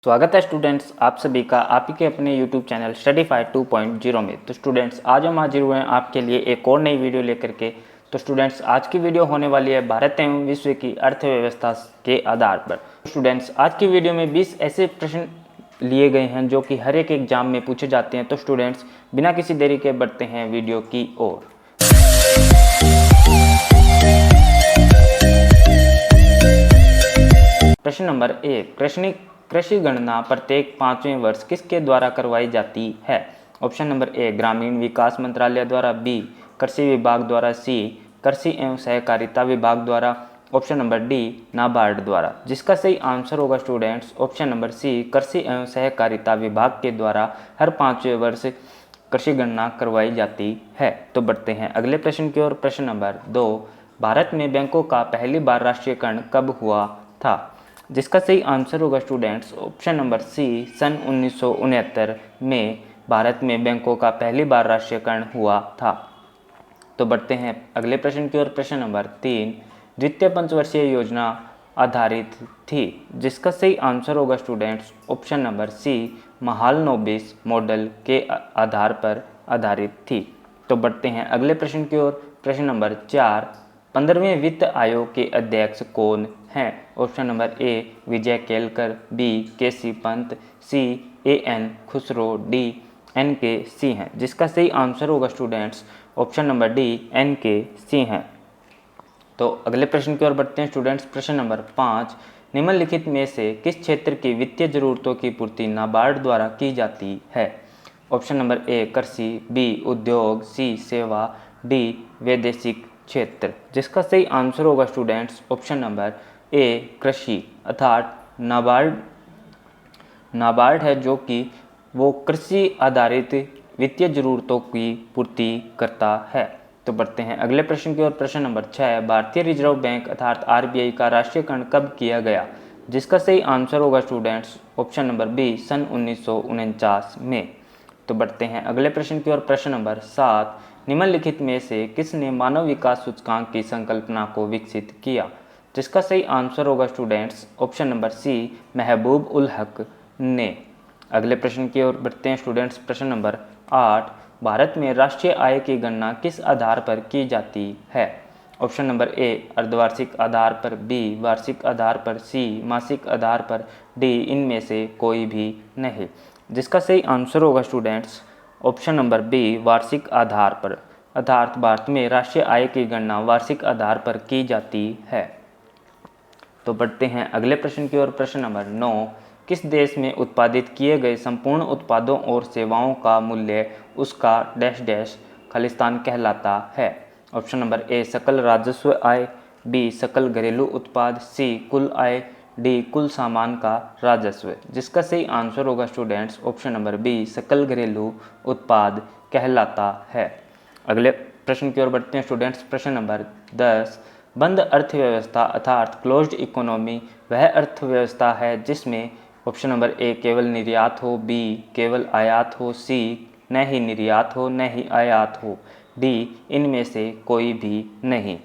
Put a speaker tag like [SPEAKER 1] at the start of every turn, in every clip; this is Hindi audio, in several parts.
[SPEAKER 1] स्वागत है स्टूडेंट्स आप सभी का आपके के अपने YouTube चैनल स्टडीफाई 2.0 में। तो स्टूडेंट्स आज हम हाजिर हुए हैं आपके लिए एक और नई वीडियो लेकर के। तो स्टूडेंट्स आज की वीडियो होने वाली है भारत एवं विश्व की अर्थव्यवस्था के आधार पर। स्टूडेंट्स आज की वीडियो में 20 ऐसे प्रश्न लिए गए हैं जो कि हर एक एग्जाम में पूछे जाते हैं। तो स्टूडेंट्स बिना किसी देरी के बढ़ते हैं वीडियो की ओर। प्रश्न नंबर 1, कृषि गणना प्रत्येक 5वें वर्ष किसके द्वारा करवाई जाती है? ऑप्शन नंबर ए ग्रामीण विकास मंत्रालय द्वारा, बी कृषि विभाग द्वारा, सी कृषि एवं सहकारिता विभाग द्वारा, ऑप्शन नंबर डी नाबार्ड द्वारा। जिसका सही आंसर होगा स्टूडेंट्स ऑप्शन नंबर सी कृषि एवं सहकारिता विभाग के द्वारा हर 5वें वर्ष कृषि गणना करवाई जाती है। तो बढ़ते हैं अगले प्रश्न की ओर। प्रश्न नंबर 2, भारत में बैंकों का पहली बार राष्ट्रीयकरण कब हुआ था? जिसका सही आंसर होगा स्टूडेंट्स ऑप्शन नंबर सी सन 1969 में भारत में बैंकों का पहली बार राष्ट्रीयकरण हुआ था। तो बढ़ते हैं अगले प्रश्न की ओर। प्रश्न नंबर 3, द्वितीय पंचवर्षीय योजना आधारित थी। जिसका सही आंसर होगा students option number C Mahalanobis model के आधार पर आधारित थी। तो बढ़ते हैं अगले प्रश्न की ओर। प्रश्न नंबर 4, 15वें वित्त आयोग के अध्यक्ष कौन हैं? Option number A Vijay Kelkar, B KC Pant, C N Khusro, D N K C हैं। जिसका सही आंसर होगा students option number D N K C हैं। तो अगले प्रश्न की ओर बढ़ते हैं स्टूडेंट्स। प्रश्न नंबर 5, निम्नलिखित में से किस क्षेत्र की वित्तीय जरूरतों की पूर्ति नाबार्ड द्वारा की जाती है? ऑप्शन नंबर ए कृषि, बी उद्योग, सी सेवा, डी वैदेशिक क्षेत्र। जिसका सही आंसर होगा स्टूडेंट्स ऑप्शन नंबर ए कृषि, अर्थात नाबार्ड है जो कि वो कृषि आधारित वित्तीय जरूरतों की पूर्ति करता है। तो बढ़ते हैं अगले प्रश्न की ओर। प्रश्न नंबर 6, भारतीय रिजर्व बैंक अर्थात आरबीआई का राष्ट्रीयकरण कब किया गया? जिसका सही आंसर होगा स्टूडेंट्स ऑप्शन नंबर बी सन 1949 में। तो बढ़ते हैं अगले प्रश्न की ओर। प्रश्न नंबर 7, निम्नलिखित में से किसने मानव विकास सूचकांक की संकल्पना को विकसित किया? जिसका सही आंसर होगा स्टूडेंट्स ऑप्शन नंबर सी महबूब उल हक ने। अगले प्रश्न की ओर बढ़ते हैं स्टूडेंट्स। प्रश्न नंबर 8, भारत में राष्ट्रीय आय की गणना किस आधार पर की जाती है? ऑप्शन नंबर ए अर्धवार्षिक आधार पर, बी वार्षिक आधार पर, सी मासिक आधार पर, डी इनमें से कोई भी नहीं। जिसका सही आंसर होगा स्टूडेंट्स ऑप्शन नंबर बी वार्षिक आधार पर, अर्थात भारत में राष्ट्रीय आय की गणना वार्षिक आधार पर की जाती है। तो बढ़ते हैं अगले प्रश्न की ओर। प्रश्न नंबर 9, किस देश में उत्पादित किए गए संपूर्ण उत्पादों और सेवाओं का मूल्य उसका डैश डैश खालिस्तान कहलाता है? ऑप्शन नंबर ए सकल राजस्व आय, बी सकल घरेलू उत्पाद, सी कुल आय, डी कुल सामान का राजस्व। जिसका सही आंसर होगा स्टूडेंट्स ऑप्शन नंबर बी सकल घरेलू उत्पाद कहलाता है। अगले प्रश्न की ओर बढ़ते हैं स्टूडेंट्स। प्रश्न नंबर 10, बंद अर्थव्यवस्था अर्थात क्लोज्ड इकोनॉमी वह अर्थव्यवस्था है जिसमें ऑप्शन नंबर ए केवल निर्यात हो, बी केवल आयात हो, सी न ही निर्यात हो न ही आयात हो, डी इनमें से कोई भी नहीं।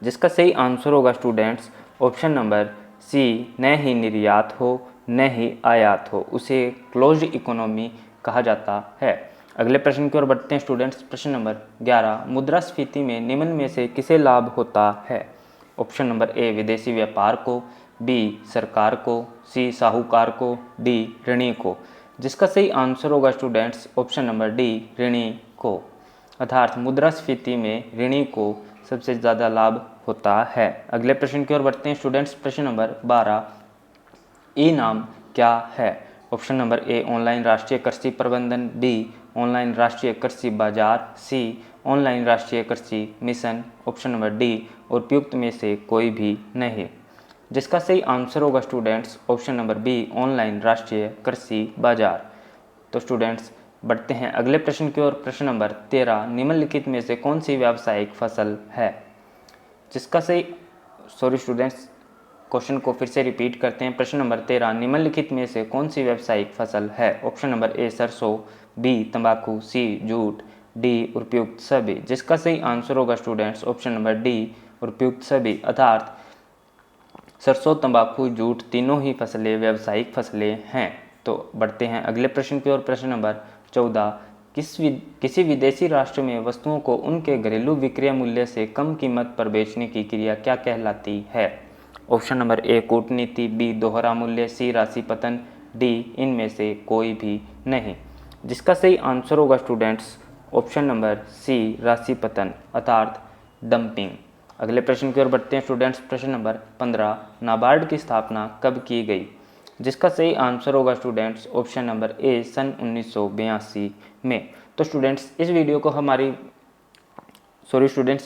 [SPEAKER 1] जिसका सही आंसर होगा स्टूडेंट्स ऑप्शन नंबर सी न ही निर्यात हो न ही आयात हो, उसे क्लोज्ड इकोनॉमी कहा जाता है। अगले प्रश्न की ओर बढ़ते हैं स्टूडेंट्स। प्रश्न नंबर 11, मुद्रास्फीति में निम्न में से किसे लाभ होता है? ऑप्शन नंबर ए विदेशी व्यापार को, बी सरकार को, सी साहूकार को, डी ऋणी को। जिसका सही आंसर होगा स्टूडेंट्स ऑप्शन नंबर डी ऋणी को, अर्थात मुद्रास्फीति में ऋणी को सबसे ज़्यादा लाभ होता है। अगले प्रश्न की ओर बढ़ते हैं स्टूडेंट्स। प्रश्न नंबर 12, ई नाम क्या है? ऑप्शन नंबर ए ऑनलाइन राष्ट्रीय कृषि प्रबंधन, बी ऑनलाइन राष्ट्रीय कृषि बाजार, सी ऑनलाइन राष्ट्रीय कृषि मिशन, ऑप्शन नंबर डी उपयुक्त में से कोई भी नहीं। जिसका सही आंसर होगा students option number B online राष्ट्रीय कृषि बाजार। तो स्टूडेंट्स बढ़ते हैं अगले प्रश्न की ओर। प्रश्न नंबर 13, निम्नलिखित में से कौन सी व्यावसायिक फसल है? जिसका सही स्टूडेंट्स क्वेश्चन को फिर से रिपीट करते हैं। प्रश्न नंबर 13, निम्नलिखित में से कौन सी व्यावसायिक फसल है? ऑप्शन नंबर ए सरसों, बी तंबाकू, सी जूट, डी उपयुक्त सभी। जिसका सही आंसर होगा स्टूडेंट्स ऑप्शन नंबर डी उपयुक्त सभी, अर्थात सरसों, तंबाकू, जूट तीनों ही फसलें व्यावसायिक फसलें हैं। तो बढ़ते हैं अगले प्रश्न की ओर। प्रश्न नंबर 14, किसी विदेशी राष्ट्र में वस्तुओं को उनके घरेलू विक्रय मूल्य से कम कीमत पर बेचने की क्रिया क्या कहलाती है? ऑप्शन नंबर ए कूटनीति, बी दोहरा मूल्य, सी राशि पतन, डी इनमें से कोई भी नहीं। जिसका सही आंसर होगा स्टूडेंट्स ऑप्शन नंबर सी राशि पतन अर्थात डंपिंग। अगले प्रश्न की ओर बढ़ते हैं स्टूडेंट्स। प्रश्न नंबर 15, नाबार्ड की स्थापना कब की गई? जिसका सही आंसर होगा स्टूडेंट्स ऑप्शन नंबर ए सन 1982 में। तो स्टूडेंट्स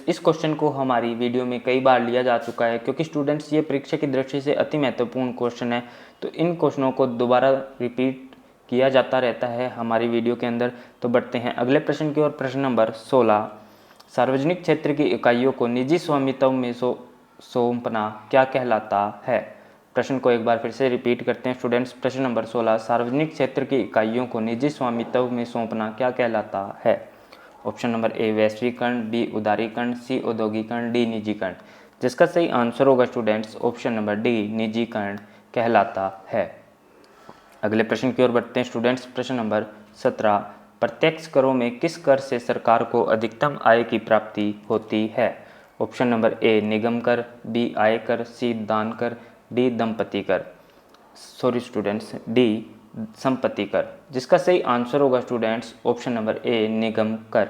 [SPEAKER 1] इस क्वेश्चन को हमारी वीडियो में कई बार लिया जा चुका है, क्योंकि स्टूडेंट्स ये परीक्षा की दृष्टि से अति महत्वपूर्ण क्वेश्चन है। तो इन क्वेश्चनों को दोबारा रिपीट किया जाता रहता है हमारी वीडियो के अंदर। तो बढ़ते हैं अगले प्रश्न की ओर। प्रश्न नंबर 16, सार्वजनिक क्षेत्र की इकाइयों को निजी स्वामित्व में सौंपना क्या कहलाता है? प्रश्न को एक बार फिर से रिपीट करते हैं स्टूडेंट्स। प्रश्न नंबर 16, सार्वजनिक क्षेत्र की इकाइयों को निजी स्वामित्व में सौंपना क्या कहलाता है? ऑप्शन नंबर ए वैश्वीकरण, बी उदारीकरण, सी औद्योगिकरण, डी निजीकरण। जिसका सही आंसर होगा स्टूडेंट्स ऑप्शन नंबर डी निजीकरण कहलाता है। अगले प्रश्न की ओर बढ़ते हैं स्टूडेंट्स। प्रश्न नंबर 17, प्रत्यक्ष करों में किस कर से सरकार को अधिकतम आय की प्राप्ति होती है? ऑप्शन नंबर ए निगम कर, बी आयकर, सी दान कर, डी डी संपत्ति कर। जिसका सही आंसर होगा स्टूडेंट्स ऑप्शन नंबर ए निगम कर।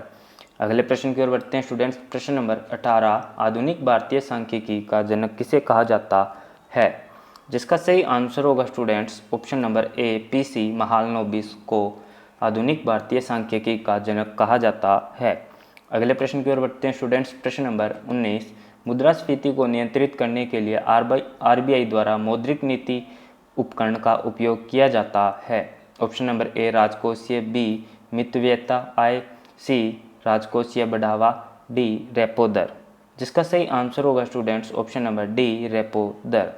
[SPEAKER 1] अगले प्रश्न की ओर बढ़ते हैं स्टूडेंट्स। प्रश्न नंबर 18, आधुनिक भारतीय सांख्यिकी का जनक किसे कहा जाता है? जिसका सही आंसर होगा स्टूडेंट्स ऑप्शन नंबर ए पीसी महालनोबिस को आधुनिक भारतीय सांख्यिकी का जनक कहा जाता है। अगले प्रश्न की ओर बढ़ते हैं स्टूडेंट्स। प्रश्न नंबर 19, मुद्रास्फीति को नियंत्रित करने के लिए आरबीआई द्वारा मौद्रिक नीति उपकरण का उपयोग किया जाता है। ऑप्शन नंबर ए राजकोषीय, बी मितव्ययता आय, सी राजकोषीय बढ़ावा, डी रेपो दर। जिसका सही आंसर होगा students option number D repo दर।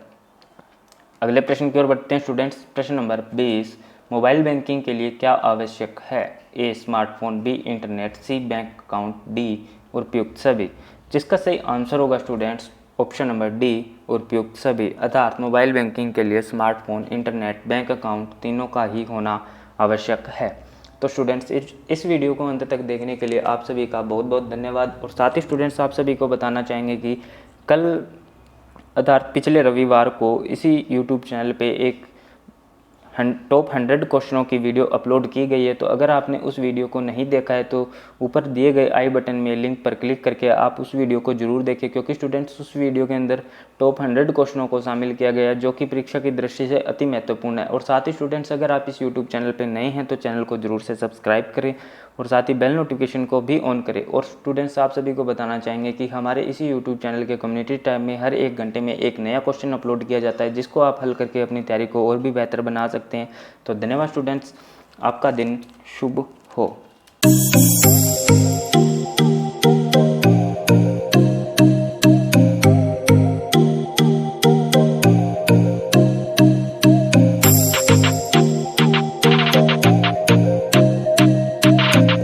[SPEAKER 1] अगले प्रश्न की ओर बढ़ते हैं स्टूडेंट्स। प्रश्न नंबर 20, मोबाइल बैंकिंग के लिए क्या आवश्यक है? ए स्मार्टफोन, बी इंटरनेट, सी बैंक अकाउंट, डी उपयुक्त सभी। जिसका सही आंसर होगा स्टूडेंट्स ऑप्शन नंबर डी उपयुक्त सभी अर्थात मोबाइल बैंकिंग के लिए स्मार्टफोन, इंटरनेट, बैंक अकाउंट तीनों का ही होना आवश्यक है। तो स्टूडेंट्स इस वीडियो को अंत तक देखने के लिए आप सभी का बहुत बहुत धन्यवाद। और साथ ही स्टूडेंट्स आप सभी को बताना चाहेंगे कि कल अर्थात पिछले रविवार को इसी यूट्यूब चैनल पे एक टॉप 100 क्वेश्चनों की वीडियो अपलोड की गई है। तो अगर आपने उस वीडियो को नहीं देखा है तो ऊपर दिए गए आई बटन में लिंक पर क्लिक करके आप उस वीडियो को जरूर देखें, क्योंकि स्टूडेंट्स उस वीडियो के अंदर टॉप 100 क्वेश्चनों को शामिल किया गया है, जो कि परीक्षा की दृष्टि से अति महत्वपूर्ण है। और साथ ही स्टूडेंट्स अगर आप इस यूट्यूब चैनल पर नए हैं तो चैनल को जरूर से सब्सक्राइब करें और साथ ही बेल नोटिफिकेशन को भी ऑन करें। और स्टूडेंट्स आप सभी को बताना चाहेंगे कि हमारे इसी यूट्यूब चैनल के कम्युनिटी टैब में हर 1 घंटे में एक नया क्वेश्चन अपलोड किया जाता है, जिसको आप हल करके अपनी तैयारी को और भी बेहतर बना सकते हैं। तो धन्यवाद स्टूडेंट्स, आपका दिन शुभ हो।